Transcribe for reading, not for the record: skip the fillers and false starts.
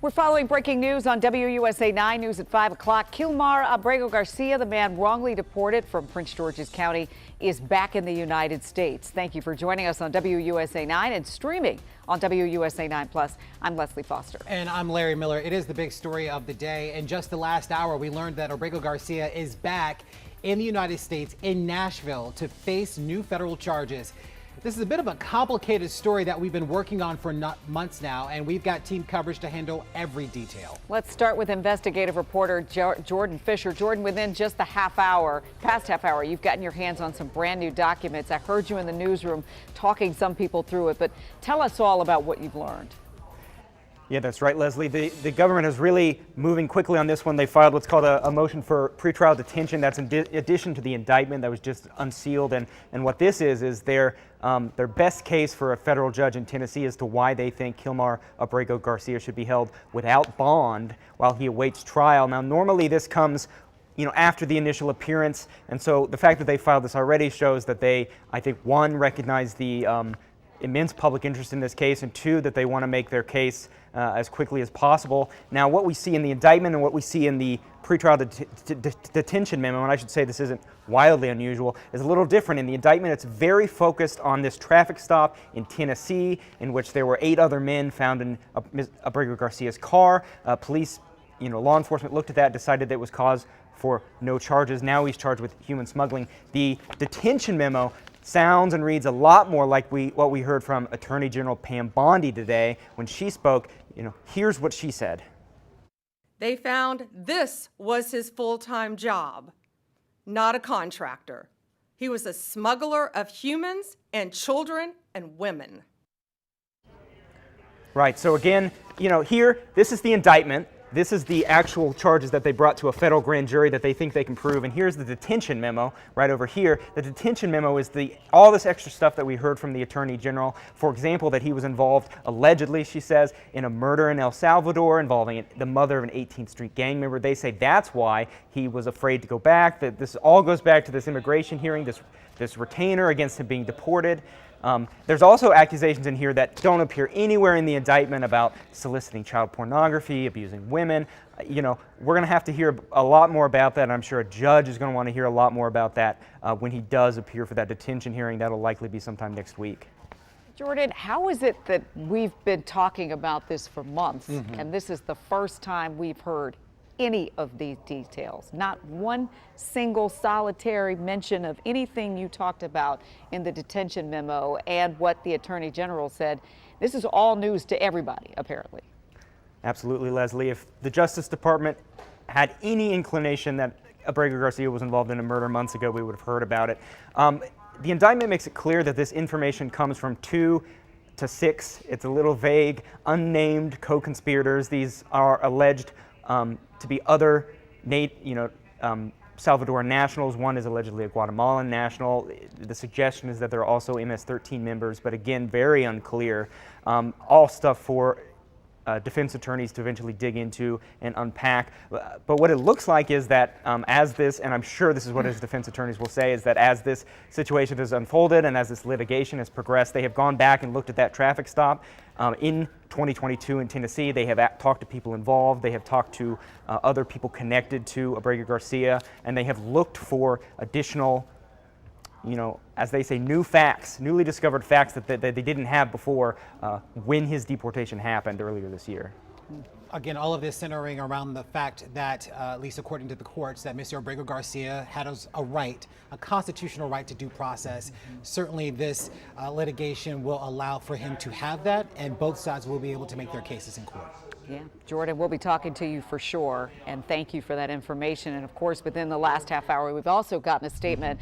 We're following breaking news on WUSA 9 News at 5 o'clock. Kilmar Abrego Garcia, the man wrongly deported from Prince George's County, is back in the United States. Thank you for joining us on WUSA 9 and streaming on WUSA 9 Plus. I'm Leslie Foster. And I'm Larry Miller. It is the big story of the day. In just the last hour, we learned that Abrego Garcia is back in the United States in Nashville to face new federal charges. This is a bit of a complicated story that we've been working on for months now, and we've got team coverage to handle every detail. Let's start with investigative reporter Jordan Fischer. Jordan, within just the past half hour, you've gotten your hands on some brand new documents. I heard you in the newsroom talking some people through it, but tell us all about what you've learned. Yeah, that's right, Leslie. The government is really moving quickly on this one. They filed what's called a motion for pretrial detention. That's in addition to the indictment that was just unsealed. And what this is their best case for a federal judge in Tennessee as to why they think Kilmar Abrego Garcia should be held without bond while he awaits trial. Now, normally this comes after the initial appearance. And so the fact that they filed this already shows that they, I think, one, recognize the immense public interest in this case, and two, that they want to make their case as quickly as possible. Now, what we see in the indictment and what we see in the pretrial detention memo, and I should say this isn't wildly unusual, is a little different. In the indictment, it's very focused on this traffic stop in Tennessee in which there were 8 other men found in Abrego Garcia's car. Police, law enforcement looked at that, decided that it was cause for no charges. Now he's charged with human smuggling. The detention memo sounds and reads a lot more like what we heard from Attorney General Pam Bondi today when she spoke. Here's what she said. They found this was his full-time job, not a contractor. He was a smuggler of humans and children and women. Right, so again, here, this is the indictment. This is the actual charges that they brought to a federal grand jury that they think they can prove. And here's the detention memo right over here. The detention memo is all this extra stuff that we heard from the Attorney General. For example, that he was involved, allegedly, she says, in a murder in El Salvador involving the mother of an 18th Street gang member. They say that's why he was afraid to go back. That this all goes back to this immigration hearing, this retainer against him being deported. There's also accusations in here that don't appear anywhere in the indictment about soliciting child pornography, abusing women. We're going to have to hear a lot more about that, and I'm sure a judge is going to want to hear a lot more about that when he does appear for that detention hearing. That'll likely be sometime next week. Jordan, how is it that we've been talking about this for months, and this is the first time we've heard any of these details? Not one single solitary mention of anything you talked about in the detention memo and what the Attorney General said. This is all news to everybody, apparently. Absolutely, Leslie. If the Justice Department had any inclination that Abrego Garcia was involved in a murder months ago, we would have heard about it. The indictment makes it clear that this information comes from 2 to 6, it's a little vague, unnamed co-conspirators. These are alleged to be other Salvadoran nationals. One is allegedly a Guatemalan national. The suggestion is that there are also MS-13 members, but again, very unclear. All stuff for defense attorneys to eventually dig into and unpack. But what it looks like is that as this, and I'm sure this is what his defense attorneys will say, is that as this situation has unfolded and as this litigation has progressed, they have gone back and looked at that traffic stop in 2022 in Tennessee. They have talked to people involved. They have talked to other people connected to Abrego Garcia, and they have looked for additional, as they say, newly discovered facts that they didn't have before when his deportation happened earlier this year. Again, all of this centering around the fact that, at least according to the courts, that Mr. Abrego Garcia had a constitutional right to due process. Certainly this litigation will allow for him to have that, and both sides will be able to make their cases in court. Yeah, Jordan, we'll be talking to you for sure, and thank you for that information. And of course, within the last half hour, we've also gotten a statement